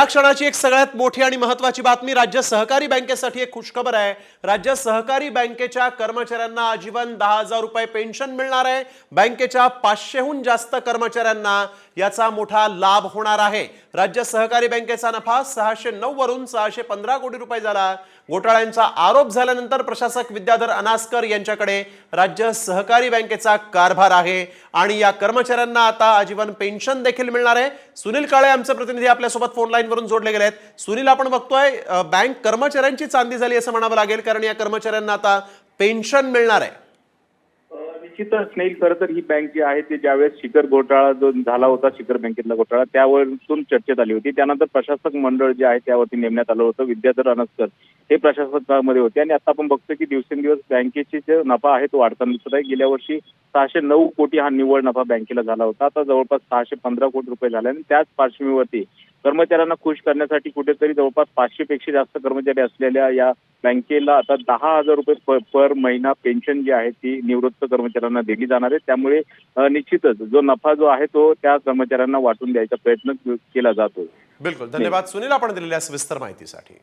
क्षणाची एक सगळ्यात मोठी आणि महत्त्वाची बातमी राज्य सहकारी बँकेसाठी एक खुशखबर आहे। राज्य सहकारी बँकेच्या कर्मचाऱ्यांना आजीवन 10,000 रुपये पेन्शन मिळणार आहे। बँकेच्या 500हून जास्त कर्मचाऱ्यांना याचा मोठा लाभ होणार आहे। राज्य सहकारी बँकेचा नफा 609 वरून 615 कोटी रुपये झाला। घोटाळ्यांचा आरोप झाल्यानंतर प्रशासक विद्याधर अनास्कर यांच्याकडे राज्य सहकारी बँकेचा कारभार आहे आणि या कर्मचाऱ्यांना आता आजीवन पेन्शन देखील मिळणार आहे। सुनील काळे आमचे प्रतिनिधी आपल्या सोबत फोन लाईन वरून जोडले गेले आहेत। सुनील, आपण बघतोय बँक कर्मचाऱ्यांची चांदी झाली असं म्हणावं लागेल, कारण या कर्मचाऱ्यांना आता पेन्शन मिळणार आहे। निश्चितच स्नेल, खरं तर ही बँक जी आहे ती ज्यावेळेस शिखर घोटाळा जो झाला होता, शिखर बँकेतला घोटाळा, त्यावरून चर्चेत आली होती। त्यानंतर प्रशासक मंडळ जे आहे त्यावरती नेमण्यात आलं होतं। विद्याधर अनास्कर हे प्रशासकामध्ये होते आणि आता आपण बघतो की दिवसेंदिवस बँकेची जो नफा आहे तो वाढताना दिसत आहे। गेल्या वर्षी 609 कोटी हा निव्वळ नफा बँकेला झाला होता, आता जवळपास 615 कोटी रुपये झाले आणि त्याच पार्श्वभूमीवरती कर्मचाऱ्यांना खुश करण्यासाठी कुठेतरी जवळपास 500 पेक्षा जास्त कर्मचारी असलेल्या या बँकेला आता 10,000 रुपये पर महिना पेन्शन जी आहे ती निवृत्त कर्मचाऱ्यांना दिली जाणार आहे। त्यामुळे निश्चितच जो नफा जो आहे तो त्या कर्मचाऱ्यांना वाटून द्यायचा प्रयत्न केला जातो। बिलकुल, धन्यवाद सुनील, आपण दिलेल्या सविस्तर माहितीसाठी।